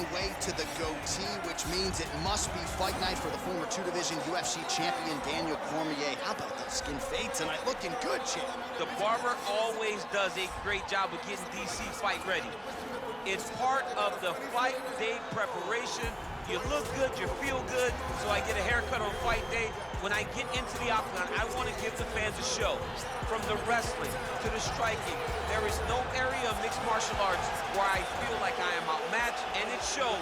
giving way to the goatee, which means it must be fight night for the former two-division UFC champion Daniel Cormier. How about that skin fade tonight? Looking good, champ. The barber always does a great job of getting DC fight ready. It's part of the fight day preparation. You look good, you feel good, so I get a haircut on fight day. When I get into the octagon, I want to give the fans a show. From the wrestling to the striking, there is no area of mixed martial arts where I feel like I am outmatched, and it shows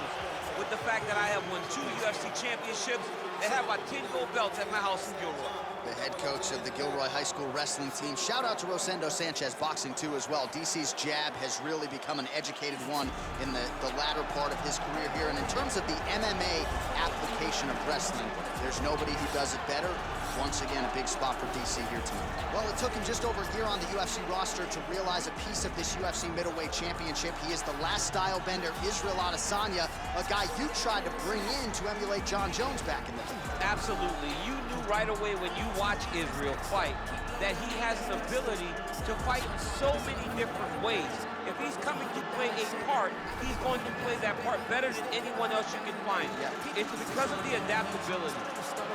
with the fact that I have won 2 UFC championships and have my 10 gold belts at my house in Gilroy. The head coach of the Gilroy High School wrestling team. Shout out to Rosendo Sanchez Boxing too as well. DC's jab has really become an educated one in the latter part of his career here. And in terms of the MMA application of wrestling, there's nobody who does it better. Once again, a big spot for DC here tonight. Well, it took him just over a year on the UFC roster to realize a piece of this UFC middleweight championship. He is the last style bender, Israel Adesanya, a guy you tried to bring in to emulate John Jones back in the day. Absolutely. You knew right away when you watch Israel fight that he has an ability to fight in so many different ways. If he's coming to play a part, he's going to play that part better than anyone else you can find. It's because of the adaptability.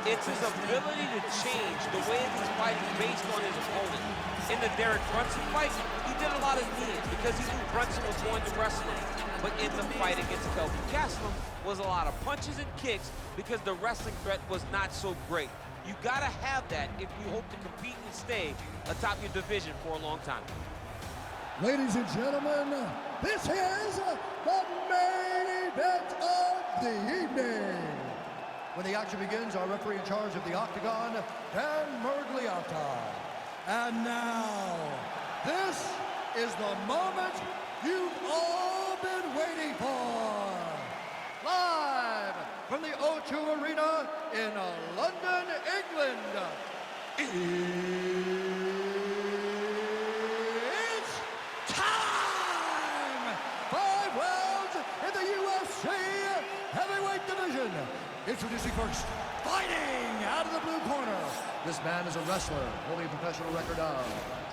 It's his ability to change the way he's fighting based on his opponent. In the Derek Brunson fight, he did a lot of knees because he knew Brunson was going to wrestle him. But in the fight against Kelvin Gastelum was a lot of punches and kicks because the wrestling threat was not so great. You gotta have that if you hope to compete and stay atop your division for a long time. Ladies and gentlemen, this is the main event of the evening. When the action begins, our referee in charge of the Octagon, Dan Miragliotta. And now, this is the moment you've all been waiting for. Live from the O2 Arena in London, England. It's time! 5 rounds in the UFC heavyweight division. Introducing first, fighting out of the blue corner. This man is a wrestler, holding a professional record of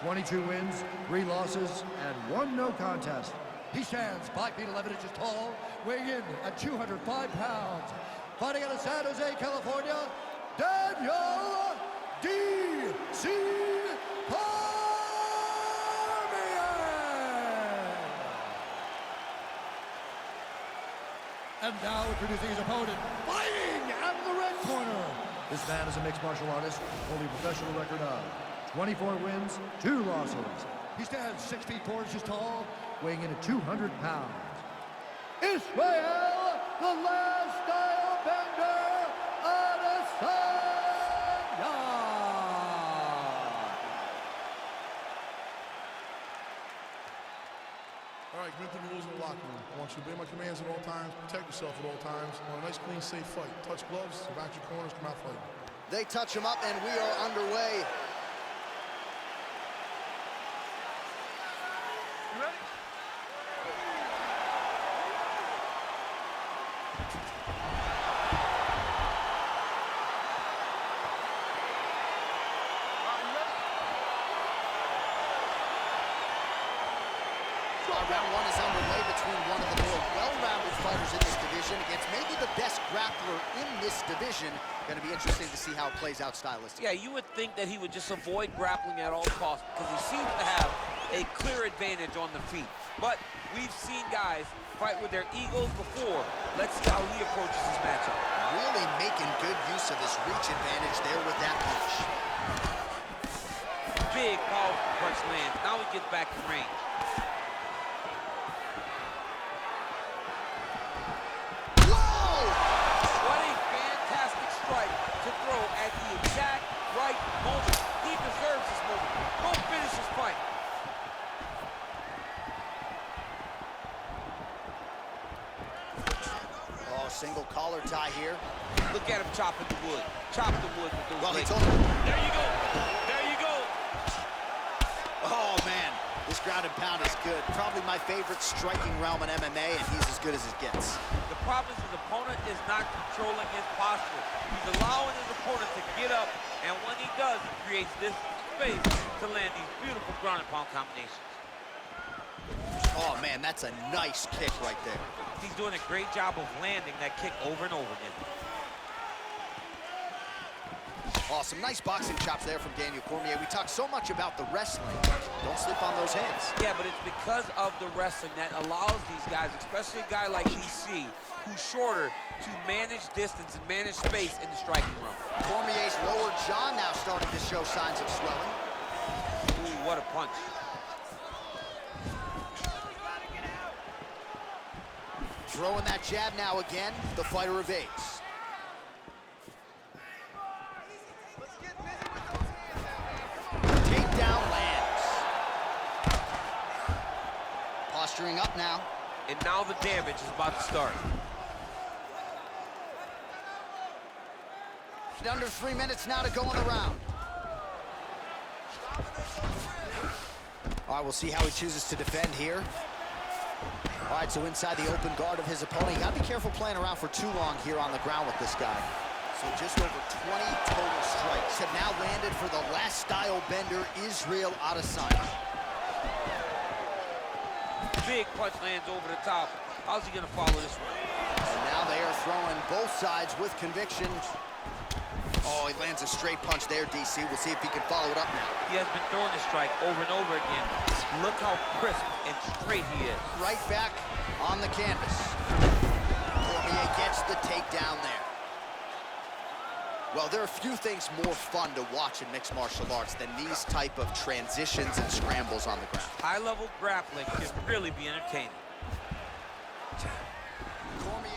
22 wins, 3 losses, and 1 no contest. He stands 5 feet 11 inches tall, weighing in at 205 pounds. Fighting out of San Jose, California, Daniel D.C. Cormier. And now introducing his opponent, fighting out of the red corner. This man is a mixed martial artist, holding a professional record of 24 wins, 2 losses. He stands 6 feet 4 inches tall, weighing in at 200 pounds. Israel, the last style bender, Adesanya. All right, commit to the rules in the locker room. I want you to obey my commands at all times, protect yourself at all times. I want a nice, clean, safe fight. Touch gloves, back your corners, come out fighting. They touch him up, and we are underway. You ready? Round 1 is underway between one of the more well-rounded fighters in this division against maybe the best grappler in this division. Going to be interesting to see how it plays out stylistically. Yeah, you would think that he would just avoid grappling at all costs because he seems to have a clear advantage on the feet. But we've seen guys fight with their egos before. Let's see how he approaches his matchup. Really making good use of his reach advantage there with that punch. Big, powerful punch lands. Now he gets back in range. At the exact right moment. He deserves this moment. Go finish his fight. Oh, single collar tie here. Look at him chopping the wood. Chop the wood with those legs. There you go. There you go. Oh, man. This ground and pound is good. Probably my favorite striking realm in MMA, and he's as good as it gets. The problem is his opponent is not controlling his posture. He's allowing his opponent to get up, and when he does, he creates this space to land these beautiful ground and pound combinations. Oh, man, that's a nice kick right there. he's doing a great job of landing that kick over and over again. Oh, some nice boxing chops there from Daniel Cormier. We talk so much about the wrestling. Don't slip on those hands. Yeah, but it's because of the wrestling that allows these guys, especially a guy like DC, who's shorter, to manage distance and manage space in the striking room. Cormier's lower jaw now starting to show signs of swelling. Ooh, what a punch. Throwing that jab now again. The fighter evades. Takedown lands. Posturing up now. And now the damage is about to start. Under 3 minutes now to go in the round. All right, we'll see how he chooses to defend here. All right, so inside the open guard of his opponent. You gotta be careful playing around for too long here on the ground with this guy. So just over 20 total strikes have now landed for the last style bender, Israel Adesanya. Big punch lands over the top. How's he gonna follow this one? And now they are throwing both sides with conviction. Oh, he lands a straight punch there, DC. We'll see if he can follow it up now. He has been throwing the strike over and over again. Look how crisp and straight he is. Right back on the canvas. Cormier gets the takedown there. Well, there are few things more fun to watch in mixed martial arts than these type of transitions and scrambles on the ground. High-level grappling can really be entertaining. Cormier's...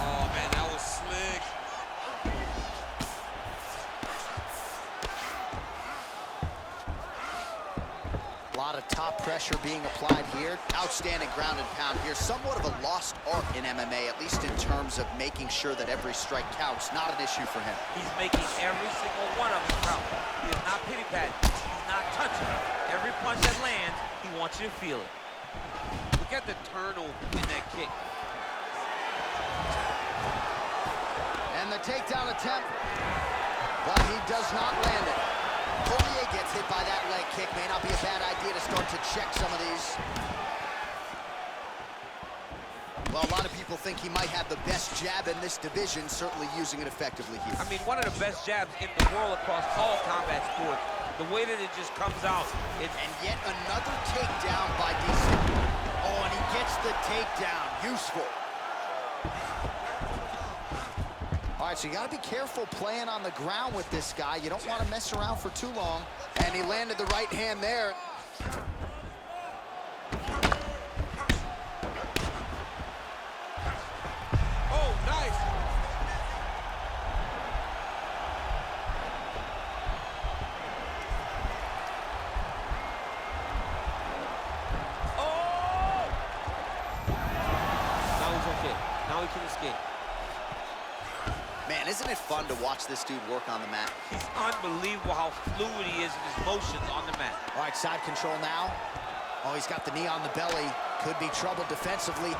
Oh, man, that was slick. A lot of top pressure being applied here. Outstanding ground and pound here. Somewhat of a lost art in MMA, at least in terms of making sure that every strike counts. Not an issue for him. He's making every single one of them count. He is not pity-patting. He's not touching it. Every punch that lands, he wants you to feel it. Look at the turnover in that kick. And the takedown attempt, but he does not land it. Cormier gets hit by that leg kick. May not be a bad idea to start to check some of these. Well, a lot of people think he might have the best jab in this division, certainly using it effectively here. I mean, one of the best jabs in the world across all combat sports. The way that it just comes out. And yet another takedown by DC. Oh, and he gets the takedown. Useful. All right, so you got to be careful playing on the ground with this guy. You don't want to mess around for too long. And he landed the right hand there. Oh, nice. Oh! Now he's okay. Now he can escape. Man, isn't it fun to watch this dude work on the mat? He's unbelievable how fluid he is in his motions on the mat. All right, side control now. Oh, he's got the knee on the belly. Could be trouble defensively.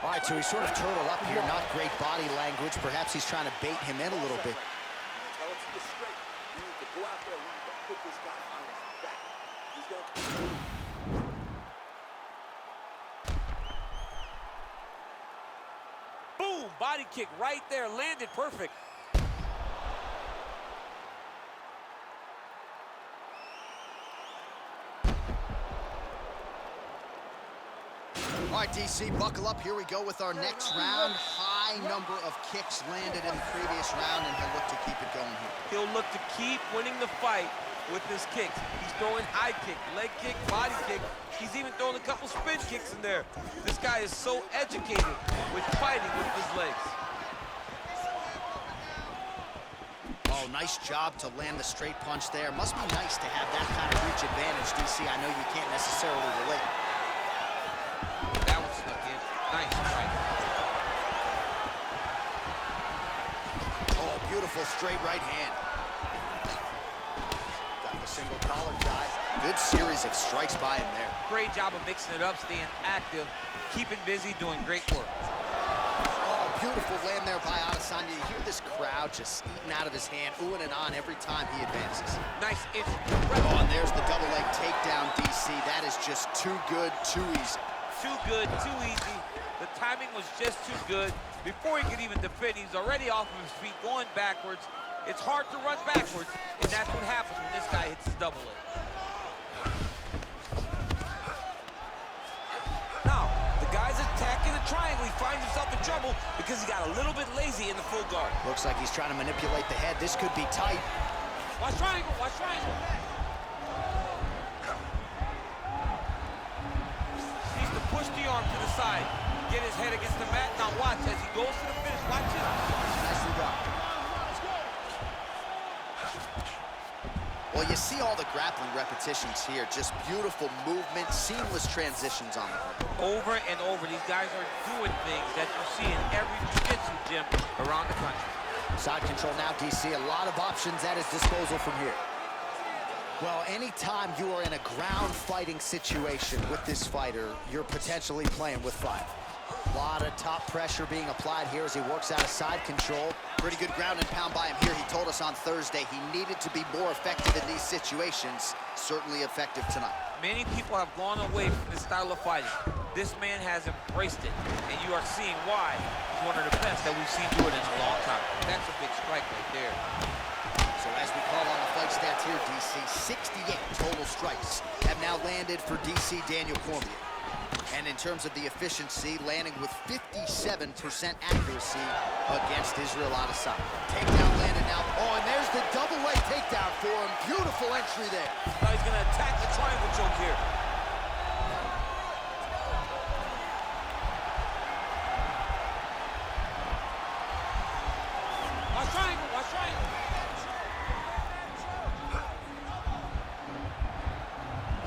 All right, so he's sort of turtled up here. Not great body language. Perhaps he's trying to bait him in a little bit. Tell it to you straight. You need to go out there and you need to put this guy on his back. He's going to... Boom! Body kick right there. Landed perfect. All right, DC, buckle up. Here we go with our next round. High number of kicks landed in the previous round, and he'll look to keep it going here. He'll look to keep winning the fight with his kicks. He's throwing high kick, leg kick, body kick. He's even throwing a couple spin kicks in there. This guy is so educated with fighting with his legs. Oh, nice job to land the straight punch there. Must be nice to have that kind of reach advantage, DC. I know you can't necessarily relate. That one snuck in. Nice, right. Oh, Beautiful straight right hand. Got the Single collar tie. Good series of strikes by him there. Great job of mixing it up, staying active, keeping busy, doing great work. Oh, beautiful land there by Adesanya. You hear this crowd just eating out of his hand, oohing and on every time he advances. Nice inch. Oh, and there's the double leg takedown, DC. That is just too good, too easy. Too good, too easy. The timing was just too good. Before he could even defend, he's already off of his feet, going backwards. It's hard to run backwards, and that's what happens when this guy hits his double leg. Now, the guy's attacking the triangle. He finds himself in trouble because he got a little bit lazy in the full guard. Looks like he's trying to manipulate the head. This could be tight. Watch triangle, watch triangle. Needs to push the arm to the side, get his head against the mat. Now watch as he goes to the finish. Watch it. Nicely done. Well, you see all the grappling repetitions here. Just beautiful movement, seamless transitions on them. Over and over, these guys are doing things that you see in every jiu-jitsu gym around the country. Side control now, DC. A lot of options at his disposal from here. Well, anytime you are in a ground fighting situation with this fighter, you're potentially playing with fire. A lot of top pressure being applied here as he works out of side control. Pretty good ground and pound by him here. He told us on Thursday he needed to be more effective in these situations. Certainly effective tonight. Many people have gone away from this style of fighting. This man has embraced it, and you are seeing why he's one of the best that we've seen do it in a long time. That's a big strike right there. So as we call on the fight stats here, DC, 68 total strikes have now landed for DC Daniel Cormier. And in terms of the efficiency, landing with 57% accuracy against Israel Adesanya. Takedown landed now. Oh, and there's the double leg takedown for him. Beautiful entry there. Now he's going to attack the triangle choke here. Watch triangle, watch triangle.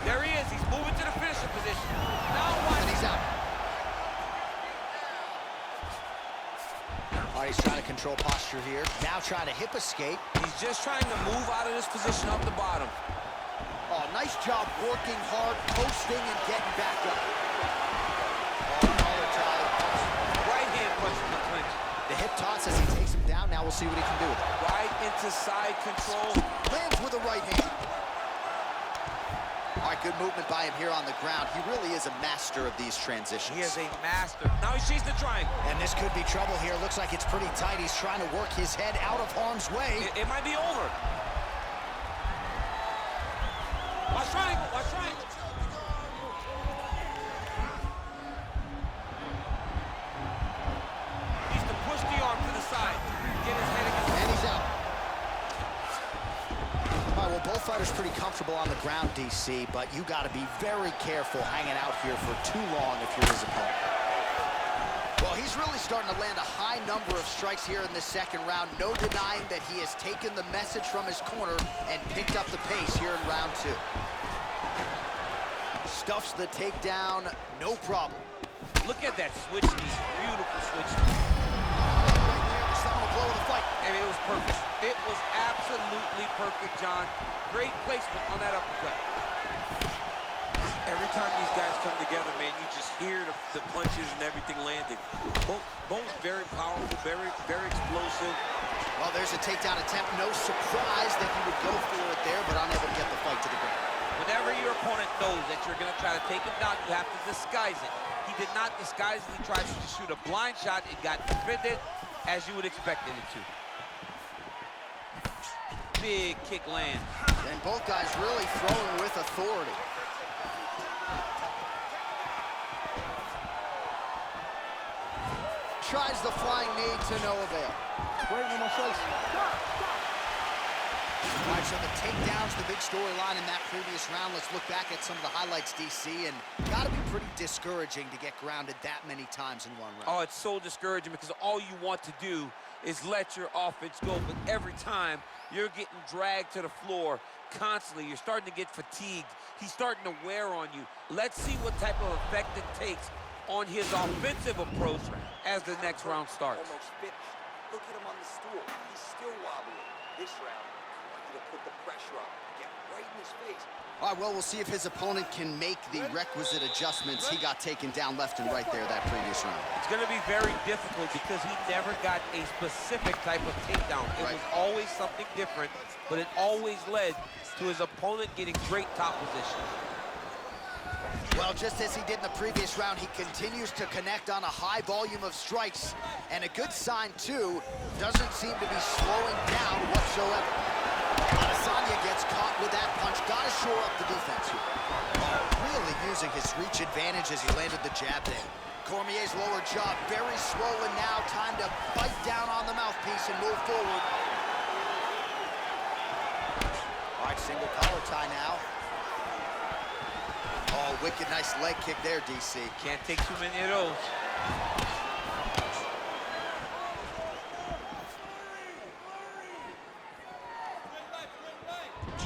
There he is. He's moving to the finishing position. Now watch. And he's out. All right, he's trying to control posture here. Now trying to hip escape. He's just trying to move out of this position up the bottom. Oh, nice job working hard, posting, and getting back up. Oh, collar tie. Right hand punch in the clinch. The hip toss as he takes him down. Now we'll see what he can do with it. Right into side control. Lands with a right hand. All right, good movement by him here on the ground. He really is a master of these transitions. He is a master. Now he's chasing the triangle. And this could be trouble here. Looks like it's pretty tight. He's trying to work his head out of harm's way. It might be over. Watch triangle, watch triangle. Needs to push the arm to the side. Get his head against the And he's out. All right, well, both fighters pretty comfortable on the ground, DC, but you got to be very careful hanging out here for too long if you're his opponent. Well, he's really starting to land a high number of strikes here in the second round. No denying that he has taken the message from his corner and picked up the pace here in round two. Stuffs the takedown, no problem. Look at that switch knee. Beautiful switch knee. Right there, the seminal blow of the fight. And it was perfect. It was absolutely perfect, John. Great placement on that uppercut. Every time these guys come together, man, you just hear the punches and everything landing. Both very powerful, very explosive. Well, there's a takedown attempt. No surprise that he would go for it there, but unable to get the fight to the ground. Whenever your opponent knows that you're going to try to take him down, you have to disguise it. He did not disguise it. He tried to shoot a blind shot. It got defended as you would expect it to. Big kick lands. And both guys really throwing with authority. Tries the flying knee to no avail. All right, so the takedowns, the big storyline in that previous round. Let's look back at some of the highlights, DC, and gotta be pretty discouraging to get grounded that many times in one round. Oh, it's so discouraging because all you want to do is let your offense go, but every time you're getting dragged to the floor constantly. You're starting to get fatigued. He's starting to wear on you. Let's see what type of effect it takes on his offensive approach as the next round starts. Almost finished. Look at him on the stool. He's still wobbling. This round, to put the pressure up, get right in his face. All right, well, we'll see if his opponent can make the requisite adjustments. He got taken down left and right there that previous round. It's going to be very difficult because he never got a specific type of takedown. It was always something different, but it always led to his opponent getting great top position. Well, just as he did in the previous round, he continues to connect on a high volume of strikes. And a good sign, too, doesn't seem to be slowing down whatsoever. Adesanya gets caught with that punch. Got to shore up the defense here. Really using his reach advantage as he landed the jab there. Cormier's lower jaw very swollen now. Time to bite down on the mouthpiece and move forward. All right, single collar tie now. Oh, wicked nice leg kick there, DC. Can't take too many of those.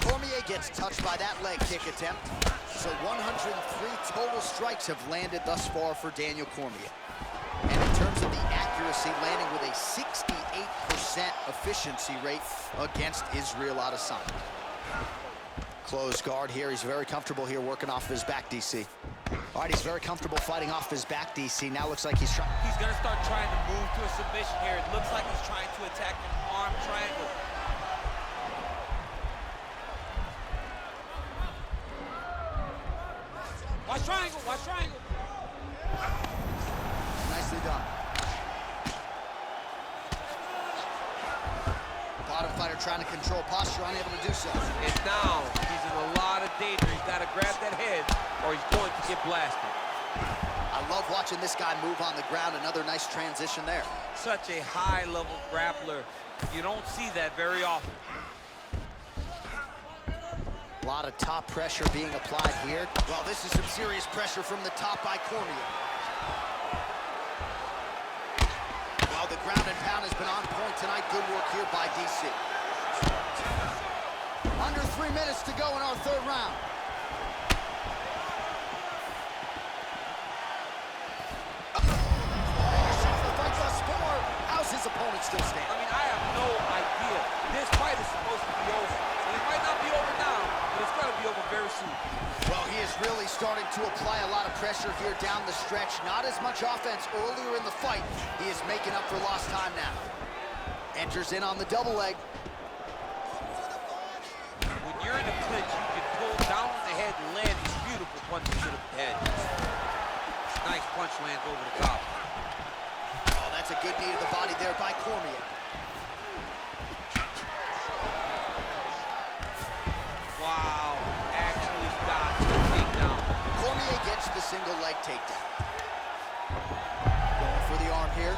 Cormier gets touched by that leg kick attempt. So 103 total strikes have landed thus far for Daniel Cormier. And in terms of the accuracy, landing with a 68% efficiency rate against Israel Adesanya. Closed guard here. He's very comfortable here working off his back, DC. All right, he's very comfortable fighting off his back, DC. Now looks like he's trying. He's going to start trying to move to a submission here. It looks like he's trying to attack an arm triangle. Watch triangle, watch triangle. Nicely done. Bottom fighter trying to control posture, unable to do so. And now he's in a lot of danger. He's got to grab that head or he's going to get blasted. I love watching this guy move on the ground. Another nice transition there. Such a high-level grappler. You don't see that very often. A lot of top pressure being applied here. Well, this is some serious pressure from the top by Cormier. Well, the ground and pound has been on point tonight. Good work here by DC. Under 3 minutes to go in our third round. How's his opponent still standing? I mean, I have no idea. This fight is supposed to be over. And it might not be over now, but it's going to be over very soon. Well, he is really starting to apply a lot of pressure here down the stretch. Not as much offense earlier in the fight. He is making up for lost time now. Enters in on the double leg. When you're in a clinch, you can pull down on the head and land these beautiful punches to the head. Nice punch lands over the top. Oh, that's a good knee to the body there by Cormier. Wow, actually got the takedown. Cormier gets the single leg takedown. Going for the arm here.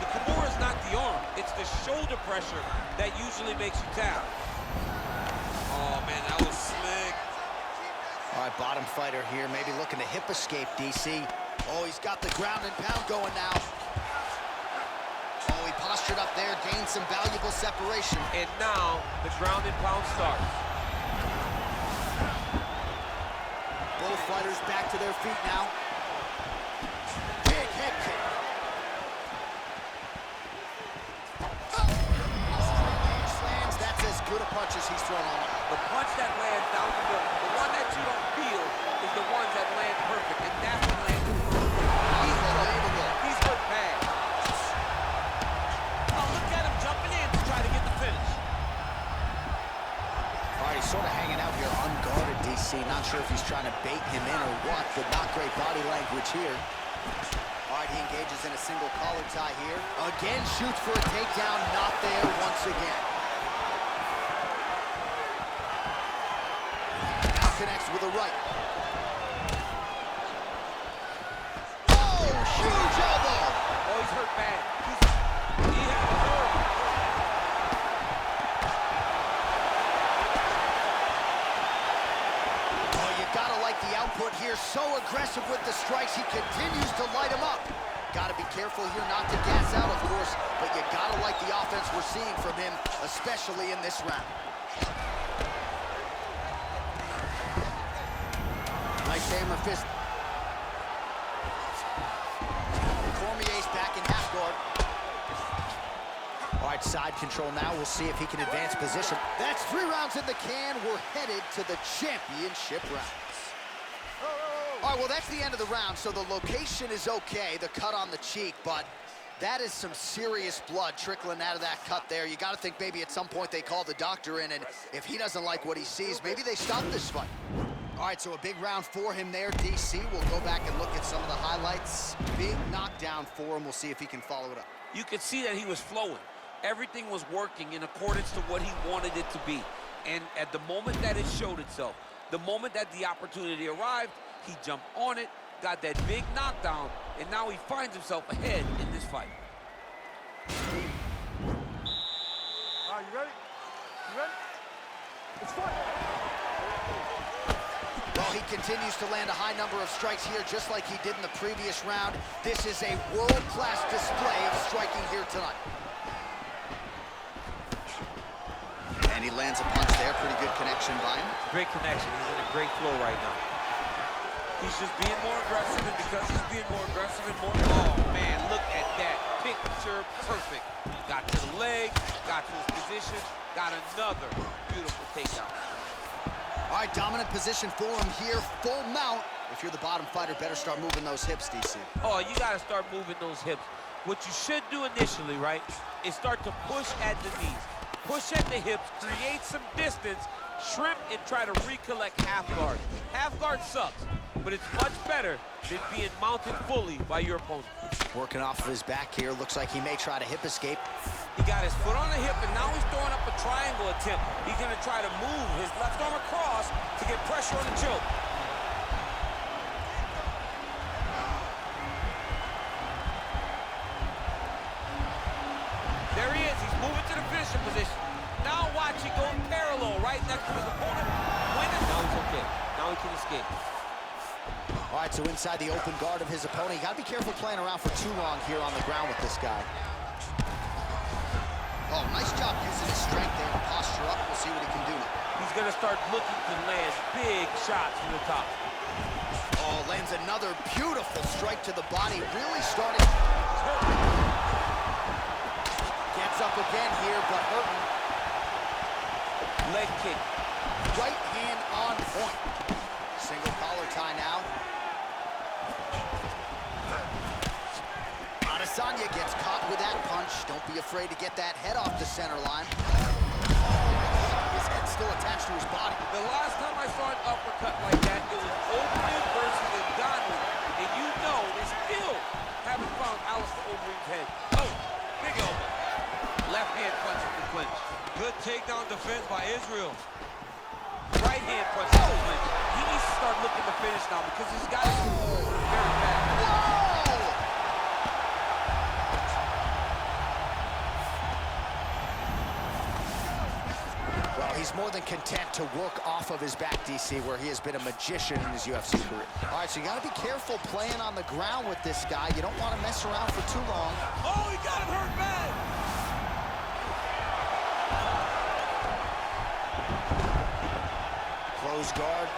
The Kimura is not the arm. It's the shoulder pressure that usually makes you tap. Oh, man, that was slick. All right, bottom fighter here, maybe looking to hip escape, DC. Oh, he's got the ground and pound going now. Oh, he postured up there, gained some valuable separation. And now the ground and pound starts. Both fighters back to their feet now. Big head kick. Slams, that's as good a punch as he's thrown all night. The punch that lands down the middle, the one that you don't feel, is the ones that land perfect. And that's what lands perfect. He's hurt bad. Oh, look at him jumping in to try to get the finish. All right, he's sort of hanging out here unguarded, DC. Not sure if he's trying to bait him in or what, but not great body language here. All right, he engages in a single collar tie here. Again, shoots for a takedown, not there once again. Now connects with a right. Oh, huge elbow! Oh, he's hurt bad. He had to hurt. Oh, you gotta like the output here. So aggressive with the strikes. He continues to light him up. Gotta be careful here not to gas out, of course, but you gotta like the offense we're seeing from him, especially in this round. Nice hammer fist. side control now. We'll see if he can advance position. That's 3 rounds in the can. We're headed to the championship rounds. All right, well, that's the end of the round, so the location is okay, the cut on the cheek, but that is some serious blood trickling out of that cut there. You got to think maybe at some point they call the doctor in, and if he doesn't like what he sees, maybe they stop this fight. All right, so a big round for him there, DC. We'll go back and look at some of the highlights. Big knockdown for him. We'll see if he can follow it up. You could see that he was flowing. Everything was working in accordance to what he wanted it to be. And at the moment that it showed itself, the moment that the opportunity arrived, he jumped on it, got that big knockdown, and now he finds himself ahead in this fight. All right, you ready? You ready? It's fight. Well, he continues to land a high number of strikes here, just like he did in the previous round. This is a world-class display of striking here tonight. And he lands a punch there. Pretty good connection by him. Great connection. He's in a great flow right now. He's just being more aggressive, and because he's being more aggressive and more... Oh, man, look at that. Picture perfect. Got to the leg, got to his position, got another beautiful takedown. All right, dominant position for him here. Full mount. If you're the bottom fighter, better start moving those hips, DC. Oh, you got to start moving those hips. What you should do initially, right, is start to push at the knees. Push at the hips, create some distance, shrimp, and try to recollect half guard. Half guard sucks, but it's much better than being mounted fully by your opponent. Working off of his back here. Looks like he may try to hip escape. He got his foot on the hip, and now he's throwing up a triangle attempt. He's going to try to move his left arm across to get pressure on the choke. There he is. He's moving to the finishing position. Now watch it go parallel right next to his opponent. Win it. Now he's okay. Now he can escape. All right, so inside the open guard of his opponent. You got to be careful playing around for too long here on the ground with this guy. Oh, nice job using his strength there to posture up. We'll see what he can do now. He's going to start looking to land big shots from the top. Oh, lands another beautiful strike to the body. Really starting. Gets up again here, but hurting. Leg kick. Right hand on point. Single collar tie now. Adesanya gets caught with that punch. Don't be afraid to get that head off the center line. His head's still attached to his body. The last time I saw an uppercut like that, it was Overeem versus Ngannou. And you know they still haven't found Alistair Overeem's head. Oh, big elbow. Left hand punch at the clinch. Good takedown defense by Israel. Right hand punch at the clinch. He needs to start looking to finish now because he's got it very bad. Well, he's more than content to work off of his back, DC, where he has been a magician in his UFC career. All right, so you got to be careful playing on the ground with this guy. You don't want to mess around for too long. Oh, he got him hurt bad. Close guard.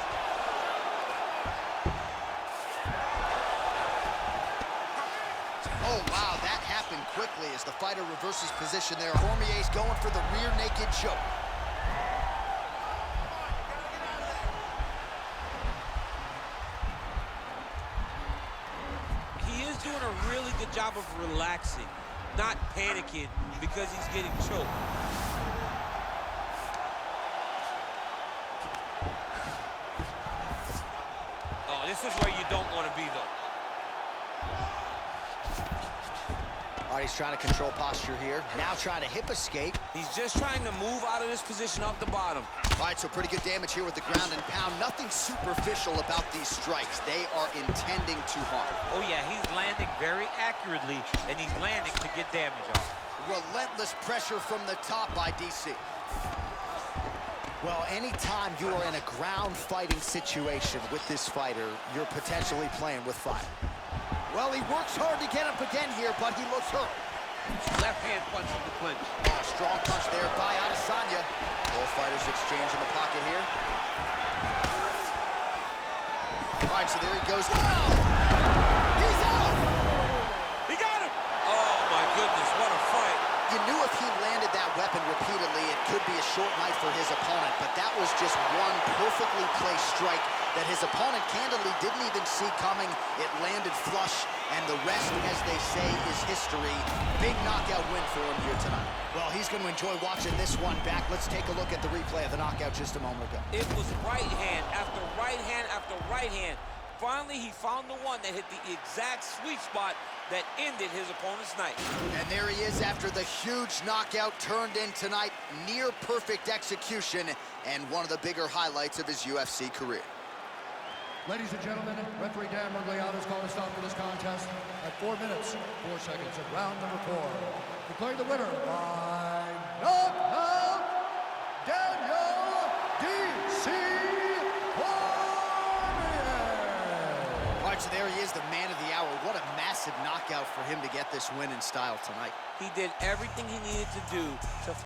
Oh, wow, that happened quickly as the fighter reverses position there. Cormier's going for the rear naked choke. He is doing a really good job of relaxing, not panicking because he's getting choked. Oh, this is where you don't want to be, though. All right, he's trying to control posture here. Now trying to hip escape. He's just trying to move out of this position off the bottom. All right, so pretty good damage here with the ground and pound. Nothing superficial about these strikes. They are intending to harm. Oh, yeah, he's landing very accurately, and he's landing to get damage on. Relentless pressure from the top by DC. Well, anytime you are in a ground fighting situation with this fighter, you're potentially playing with fire. Well, he works hard to get up again here, but he looks hurt. Left hand punch in the clinch. Oh, strong punch there by Adesanya. Both fighters exchange in the pocket here. All right, so there he goes. He's out! He got him! Oh, my goodness, what a fight. You knew if he landed weapon repeatedly, it could be a short night for his opponent, but that was just one perfectly placed strike that his opponent candidly didn't even see coming. It landed flush, and the rest, as they say, is history. Big knockout win for him here tonight. Well, he's going to enjoy watching this one back. Let's take a look at the replay of the knockout just a moment ago. It was right hand after right hand after right hand. Finally, he found the one that hit the exact sweet spot that ended his opponent's night. And there he is after the huge knockout turned in tonight. Near perfect execution and one of the bigger highlights of his UFC career. Ladies and gentlemen, referee Dan Miragliotta's called a stop to this contest at 4 minutes, 4 seconds of round number 4. Declaring the winner by knockout, Daniel D.C. Cormier. All right, so there he is, the man of the hour. What a massive knockout for him to get this win in style tonight. He did everything he needed to do to